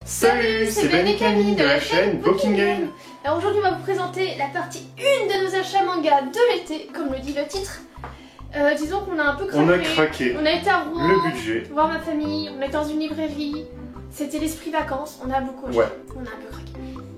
Salut, c'est Ben et Camille de la chaîne Booking Game. Alors aujourd'hui on va vous présenter la partie 1 de nos achats manga de l'été, comme le dit le titre. Disons qu'on a un peu craqué. On a craqué. On a été à Rouen, le budget, voir ma famille, on était dans une librairie. C'était l'esprit vacances, on a beaucoup acheté. Ouais. On a un peu craqué.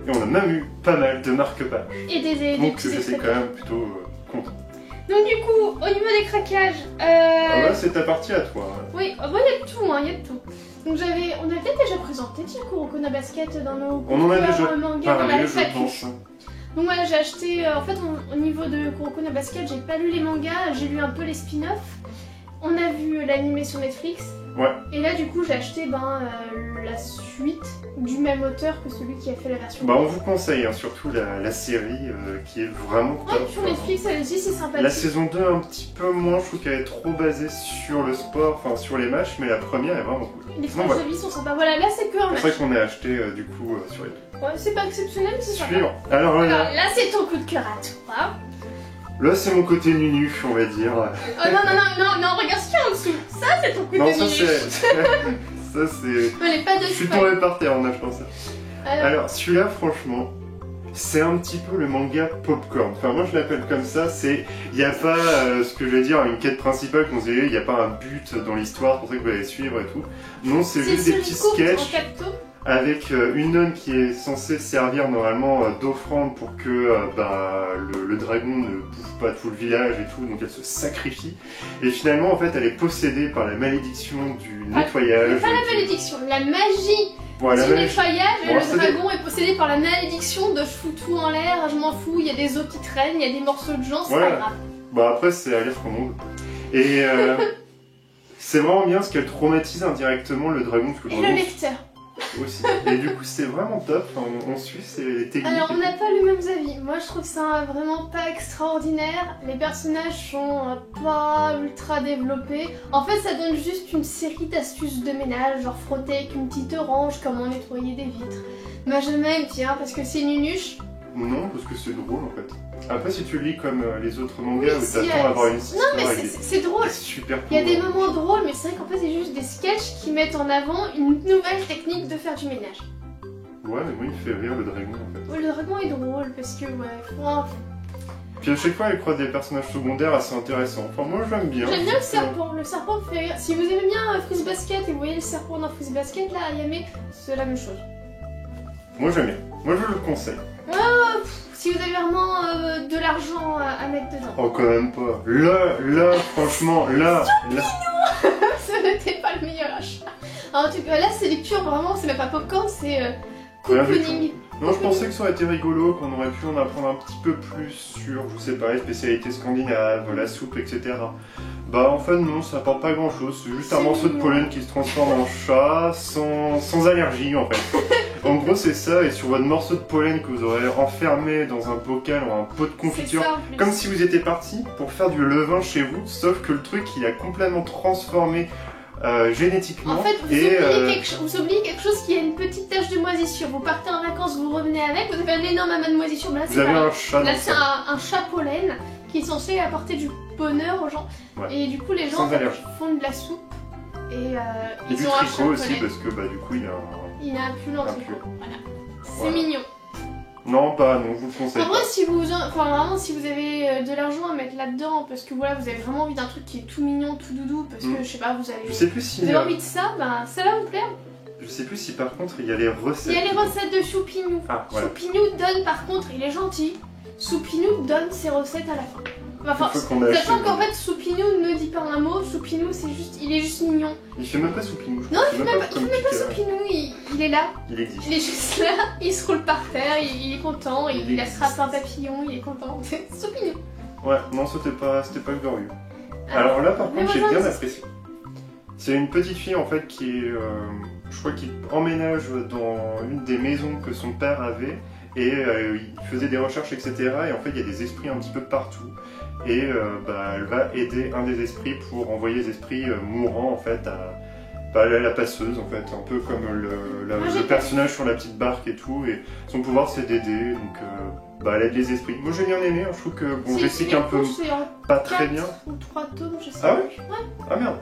Et on a même eu pas mal de marque-pages. Et des Donc petits j'étais extraits. quand même plutôt content. Donc du coup, au niveau des craquages, Ah bah c'est ta partie à toi. oui, bon, il y a de tout, hein, il y a de tout. Donc on avait peut-être déjà présenté Kuroko no Basket dans nos On en a déjà manga dans la parlé, je FAQ. pense. Donc voilà, j'ai acheté, en fait au niveau de Kuroko no Basket, j'ai pas lu les mangas, j'ai lu un peu les spin-offs. On a vu l'animé sur Netflix. Ouais. Et là du coup j'ai acheté la suite du même auteur que celui qui a fait la version. Bah on vous conseille hein, surtout la série qui est vraiment top. Ouais, sur Netflix, allez-y, c'est sympathique. La saison 2 un petit peu moins, je trouve qu'elle est trop basée sur le sport, enfin sur les matchs, mais la première est vraiment cool. Les Bon, tranches de vie sont sympas. Voilà, là c'est que un C'est match. vrai qu'on a acheté du coup sur les deux. Ouais, c'est pas exceptionnel, mais c'est sympa. Suivant. Alors Alors là, là c'est ton coup de cœur à toi. là c'est mon côté nunu, on va dire. Oh non, regarde ce qu'il y a en dessous. Ça c'est ton coup de Non, cœur. ça c'est. Ça c'est. On est pas de Je suis tombé par terre en achetant ça. Alors celui-là, franchement, c'est un petit peu le manga popcorn. Enfin, moi je l'appelle comme ça. Il n'y a pas ce que je vais dire, une quête principale qu'on se dit, il n'y a pas un but dans l'histoire, c'est pour ça que vous allez suivre et tout. Non, c'est juste des petits sketchs avec une nonne qui est censée servir normalement d'offrande pour que le dragon ne bouffe pas tout le village et tout, donc elle se sacrifie. Et finalement, en fait, elle est possédée par la malédiction du nettoyage. Pas la malédiction, la magie Voilà, du nettoyage. Bon, Et le dragon est possédé par la malédiction de je fous tout en l'air, je m'en fous, il y a des os qui traînent, il y a des morceaux de gens, c'est voilà. pas grave. Bah après, c'est à lire comme on veut. Et c'est vraiment bien parce qu'elle traumatise indirectement le dragon. Parce que Et le lecteur. Aussi. Et du coup, c'est vraiment top. Enfin, on suit les techniques. Alors, on n'a pas les mêmes avis. Moi, je trouve ça vraiment pas extraordinaire. Les personnages sont pas ultra développés. En fait, ça donne juste une série d'astuces de ménage, genre frotter avec une petite orange, comment nettoyer des vitres. Moi, j'aime bien parce que c'est nunuche. Non, parce que c'est drôle en fait. Après, si tu lis comme les autres mangas Oui, où si, t'attends à avoir une histoire, non, mais c'est drôle. c'est super cool. Il y a des moments drôles, mais c'est vrai qu'en fait, c'est juste des sketchs qui mettent en avant une nouvelle technique de faire du ménage. Ouais, mais moi, il me fait rire le dragon en fait. Ouais, le dragon est drôle parce que, ouais, Puis à chaque fois, elle croise des personnages secondaires assez intéressants. Enfin, moi, j'aime bien. J'aime bien le serpent. Le serpent me fait rire. Si vous aimez bien Freeze Basket et vous voyez le serpent dans Freeze Basket, là, à Yame, c'est la même chose. Moi, j'aime bien. Moi, je le conseille. Si vous avez vraiment de l'argent à mettre dedans. Oh, quand même pas. Là, franchement, là. Ça n'était pas le meilleur achat. Alors, en tout cas, là, c'est des purs, vraiment, c'est même pas popcorn, c'est cocooning. Non, je pensais que ça aurait été rigolo, qu'on aurait pu en apprendre un petit peu plus sur, je sais pas, les spécialités scandinaves, la soupe, etc. Bah en fait non, ça apporte pas grand chose, c'est juste un morceau de pollen qui se transforme en chat, sans allergie en fait. En gros c'est ça, et sur votre morceau de pollen que vous aurez enfermé dans un bocal ou un pot de confiture, comme si vous étiez parti pour faire du levain chez vous, sauf que le truc il a complètement transformé génétiquement. En fait, vous oubliez quelque chose qui a une petite tache de moisissure. Vous partez en vacances, vous revenez avec, vous avez un énorme amas de moisissure. Mais là, vous avez un chat. Là, c'est un chat pollen qui est censé apporter du bonheur aux gens. Ouais. Et du coup, les gens font de la soupe et ils du ont un tricot aussi parce que du coup il a un pull en tricot. Voilà. C'est mignon. Non, non, je vous le conseille. En vrai, si vous avez de l'argent à mettre là-dedans, parce que voilà, vous avez vraiment envie d'un truc qui est tout mignon, tout doudou, parce que je sais pas, vous avez envie de ça, ça va vous plaire. Je sais plus si par contre il y a les recettes. Il y a les recettes de Choupinou. Voilà. Choupinou donne par contre, il est gentil. Choupinou donne ses recettes à la fin. Enfin, sachant qu'en fait, Choupinou ne dit pas un mot, Choupinou il est juste mignon. Il fait même pas Choupinou. Non, il fait même pas Choupinou, il est là. Il existe. Il est juste là, il se roule par terre, il est content, il attrape un papillon, il est content. C'est Choupinou. Ouais, non, c'était pas glorieux. Alors là, par contre, j'ai bien apprécié. C'est une petite fille en fait qui est, je crois qu'il emménage dans une des maisons que son père avait. Et il faisait des recherches, etc. Et en fait, il y a des esprits un petit peu partout. Et elle va aider un des esprits pour envoyer les esprits mourants en fait à la passeuse, en fait. Un peu comme le personnage sur la petite barque et tout. Et son pouvoir, c'est d'aider. Donc, elle aide les esprits. Moi, j'ai bien aimé. Hein. Je trouve que, bon, j'explique un peu pas très bien. Ou 3 tomes, je sais pas. Ah oui? ouais. Ah merde.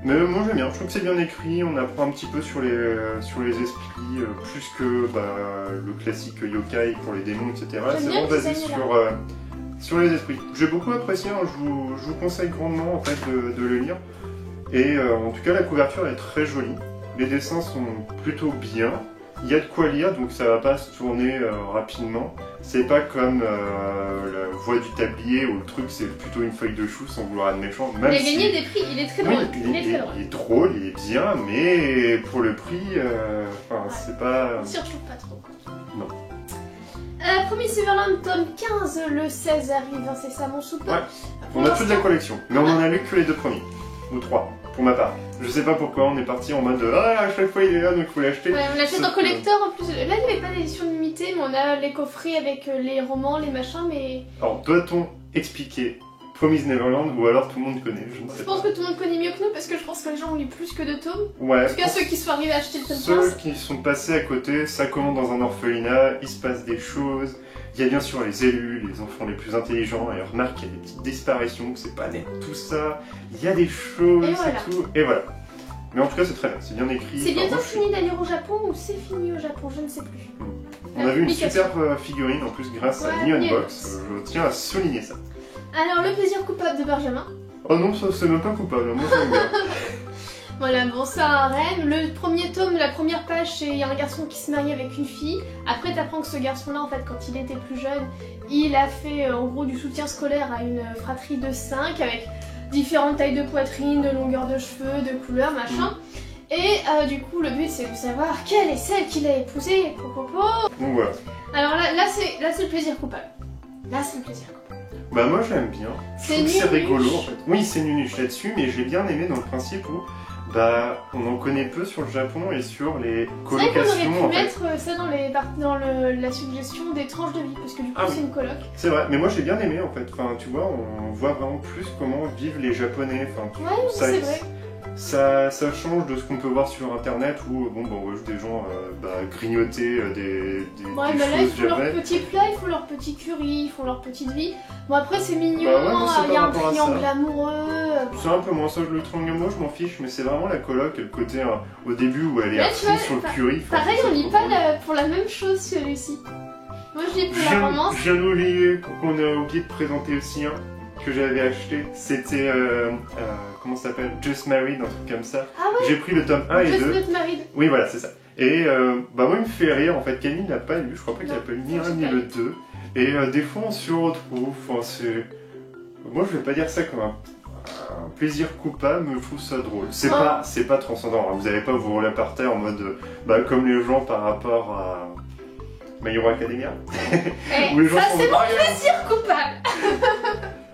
Mais moi j'aime bien, je trouve que c'est bien écrit, on apprend un petit peu sur les esprits, plus que le classique yokai pour les démons, etc. C'est vraiment basé sur les esprits. J'ai beaucoup apprécié, hein, je vous conseille grandement en fait de le lire. Et en tout cas la couverture est très jolie, les dessins sont plutôt bien, il y a de quoi lire donc ça va pas se tourner rapidement. C'est pas comme la voix du tablier où le truc c'est plutôt une feuille de chou sans vouloir être méchant. Il a gagné des prix, il est très drôle. Oui, il est drôle, il est bien, mais pour le prix, c'est pas... On s'y retrouve pas trop. Non. Premier Silverland, tome 15, le 16 arrive incessamment sous peu. Ouais, on a toute la collection, mais on en a lu que les 2 premiers, ou 3, pour ma part. Je sais pas pourquoi, on est parti en mode à chaque fois il est là donc il faut l'acheter. Ouais, on l'achète en collector en plus. Là il n'y avait pas d'édition limitée, mais on a les coffrets avec les romans, les machins, mais. Alors doit-on expliquer Promise Neverland ou alors tout le monde connaît? Je pense que tout le monde connaît mieux que nous parce que je pense que les gens ont lu plus que 2 tomes. Ouais. En tout cas ceux qui sont arrivés à acheter le tome 15. Ceux qui sont passés à côté, ça commence dans un orphelinat, il se passe des choses. Il y a bien sûr les élus, les enfants les plus intelligents, et on remarque qu'il y a des petites disparitions, que c'est pas net tout ça, il y a des choses et tout, et voilà. Mais en tout cas c'est très bien, c'est bien écrit. C'est bientôt fini d'ailleurs au Japon ou c'est fini au Japon, je ne sais plus. On a vu une super figurine en plus grâce à New Unbox, je tiens à souligner ça. Alors le plaisir coupable de Benjamin. Oh non, ça c'est même pas coupable, moi j'aime bien. Voilà, bon c'est un rêve. Le premier tome, la première page, c'est un garçon qui se marie avec une fille. Après t'apprends que ce garçon-là, en fait, quand il était plus jeune, il a fait en gros du soutien scolaire à une fratrie de 5 avec différentes tailles de poitrine, de longueur de cheveux, de couleurs, machin. Et du coup, le but c'est de savoir quelle est celle qu'il a épousée. Popopo. Donc voilà. Alors là c'est le plaisir coupable. Là c'est le plaisir coupable. Bah moi j'aime bien. C'est rigolo en fait. Oui, c'est nunuche là-dessus, mais j'ai bien aimé dans le principe où on en connaît peu sur le Japon et sur les colocations. C'est vrai qu'on aurait pu mettre ça dans la suggestion des tranches de vie, parce que du coup c'est une coloc. C'est vrai, mais moi j'ai bien aimé en fait. Enfin, tu vois, on voit vraiment plus comment vivent les Japonais. Enfin, ouais, c'est vrai. Ça change de ce qu'on peut voir sur internet où on voit juste des gens grignoter des là ils font leur petit plat, ils font leur petit curry, ils font leur petite vie. Bon après c'est mignon, il y a un triangle amoureux. C'est un peu moins ça, le triangle amoureux je m'en fiche, mais c'est vraiment la coloc et le côté au début où elle est assise sur le curry. Pareil on lit pas pour la même chose celui-ci. Moi je lis pour la romance. Je viens d'oublier qu'on a oublié de présenter aussi un que j'avais acheté, c'était comment ça s'appelle, Just Married, un truc comme ça. Ah ouais. J'ai pris le tome 1 et 2. Just Married. Oui voilà c'est ça. Et moi il me fait rire en fait, Camille l'a pas lu, je crois pas qu'il a pas lu ni un ni le 2. Et des fois on se retrouve, moi je vais pas dire ça comme un plaisir coupable, mais je trouve ça drôle. C'est pas transcendant, hein. Vous allez pas vous rouler par terre en mode comme les gens par rapport à My Hero Academia. Où les gens ça c'est mon plaisir coupable.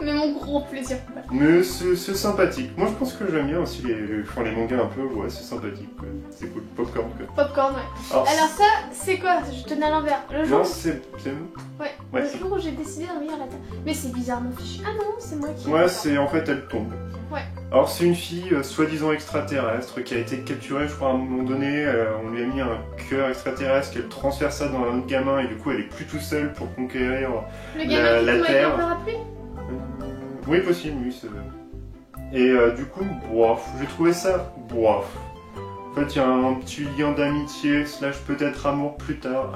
Mais mon gros plaisir coupable. Mais c'est sympathique. Moi je pense que j'aime bien aussi les mangas un peu, ouais c'est sympathique quoi. C'est cool, popcorn quoi. Popcorn ouais. Alors ça c'est quoi? Je tenais à l'envers. Le jour. Non c'est ouais le jour où j'ai décidé d'en lire la table. Mais c'est bizarrement fichu. Ah non c'est moi qui... Ouais c'est en fait elle tombe. Ouais. Alors c'est une fille soi-disant extraterrestre qui a été capturée je crois à un moment donné, on lui a mis un cœur extraterrestre, qu'elle transfère ça dans un autre gamin et du coup elle est plus tout seule pour conquérir le gamin qui la Terre. Un parapluie. Oui possible, oui c'est... Et du coup, j'ai trouvé ça bof. En fait il y a un petit lien d'amitié / peut-être amour plus tard,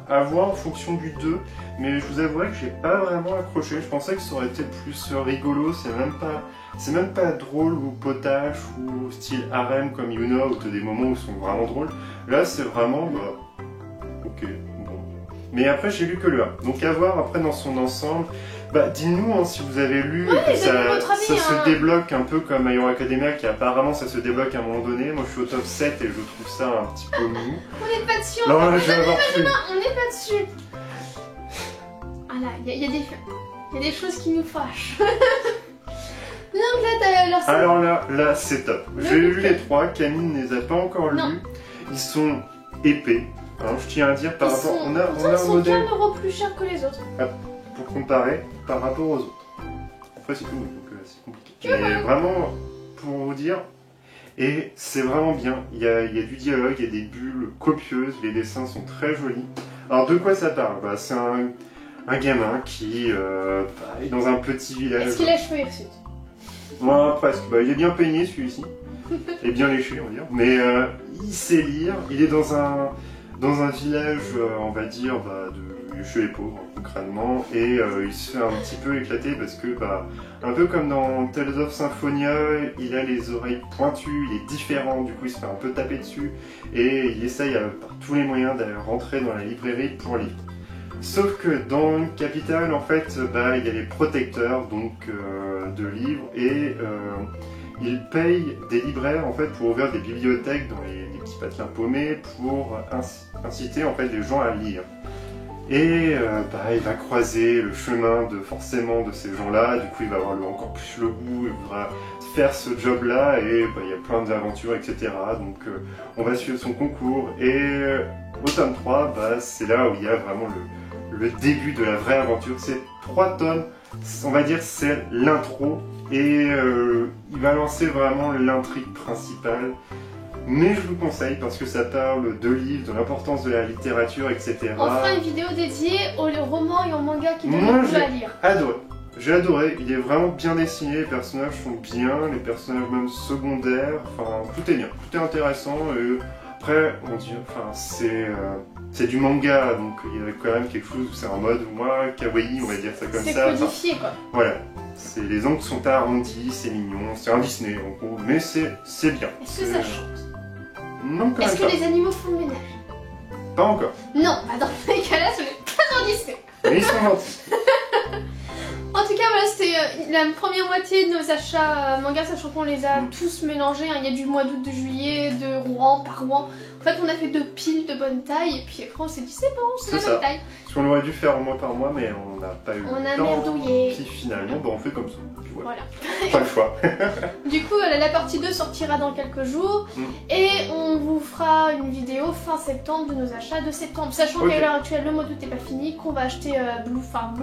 à voir en fonction du 2, mais je vous avouerai que j'ai pas vraiment accroché, je pensais que ça aurait été plus rigolo, c'est même pas drôle ou potache ou style harem comme Yuno où t'as des moments où ils sont vraiment drôles. Là c'est vraiment ok, bon. Mais après j'ai lu que le 1, donc à voir après dans son ensemble. Dites-nous si vous avez lu que ça se débloque un peu comme My Hero Academia qui apparemment ça se débloque à un moment donné. Moi je suis au top 7 et je trouve ça un petit peu mou. On n'est pas dessus, on n'est pas dessus. Ah là, il y a des choses qui nous fâchent. Donc là, alors là c'est top. J'ai lu les 3, Camille ne les a pas encore lus. Ils sont épais. Alors, je tiens à dire par rapport... On a un modèle... Ils sont 15 € plus cher que les autres. Pour comparer par rapport aux autres. Après c'est tout, donc c'est compliqué. Mais vraiment, pour vous dire, et c'est vraiment bien, il y a du dialogue, il y a des bulles copieuses, les dessins sont très jolis. Alors de quoi ça parle? C'est un gamin qui est dans un petit village. Est-ce qu'il a les cheveux hirsutes? Moi presque, il est bien peigné celui-ci. et bien léché, on va dire. Mais il sait lire, il est dans un village, on va dire, chez les pauvres, concrètement, et il se fait un petit peu éclater parce que, un peu comme dans Tales of Symphonia, il a les oreilles pointues, il est différent, du coup il se fait un peu taper dessus, et il essaye par tous les moyens d'aller rentrer dans la librairie pour lire. Sauf que dans une capitale, en fait, il y a les protecteurs donc, de livres, et ils payent des libraires en fait, pour ouvrir des bibliothèques dans les petits patelins paumés pour inciter en fait, les gens à lire. Et il va croiser le chemin forcément de ces gens-là, du coup il va avoir encore plus le goût, il voudra faire ce job-là, et il y a plein d'aventures, etc. Donc on va suivre son concours, et au tome 3, c'est là où il y a vraiment le début de la vraie aventure. C'est 3 tomes, on va dire c'est l'intro, et il va lancer vraiment l'intrigue principale. Mais je vous conseille parce que ça parle de livres, de l'importance de la littérature, etc. On fera une vidéo dédiée aux romans et aux mangas qui donnent le goût à lire. J'ai adoré, il est vraiment bien dessiné, les personnages sont bien, les personnages même secondaires, enfin tout est bien, tout est intéressant. Et après, on dit, c'est du manga, donc il y a quand même quelque chose où c'est en mode, kawaii, on va dire ça comme ça. C'est codifié quoi. Voilà. Les ongles sont arrondis, c'est mignon, c'est un Disney en gros, mais c'est bien. Est-ce que ça chante? Non, quand même Est-ce que les animaux font le ménage? Pas encore. Non, dans les cas-là, ce n'est pas un Disney. Mais ils sont gentils. En tout cas, voilà, c'était la première moitié de nos achats manga, sachant qu'on les a tous mélangés. Il y a du mois d'août, de juillet, de Rouen par Rouen. En fait, on a fait 2 piles de bonne taille, et puis après, on s'est dit, c'est bon, c'est la bonne taille. Parce qu'on aurait dû faire mois par mois, mais on n'a pas eu le temps. On a merdouillé. Puis finalement, on fait comme ça. Voilà. Pas le choix. Du coup, la partie 2 sortira dans quelques jours, et on vous fera une vidéo fin septembre de nos achats de septembre. Sachant qu'à l'heure actuelle, le mois d'août n'est pas fini, qu'on va acheter Blue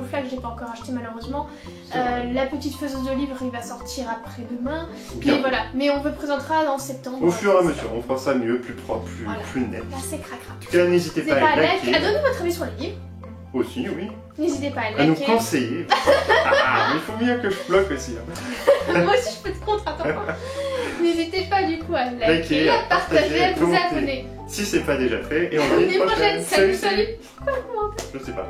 Flag, j'ai pas encore acheté malheureusement. La petite faiseuse de livres, il va sortir après-demain. Mais voilà, mais on vous présentera dans septembre. Au fur et à mesure, on fera ça mieux, plus propre, plus net. Là, c'est cracra. En tout cas, n'hésitez pas à liker. À donner votre avis sur les livres. Aussi, oui. N'hésitez pas à liker. À nous conseiller. Mais il faut mieux que je bloque aussi. Moi aussi, je peux te contre, attends. N'hésitez pas du coup à liker, à partager, à vous abonner. Si c'est pas déjà fait. Et on se dit à une prochaine. Salut. Je sais pas.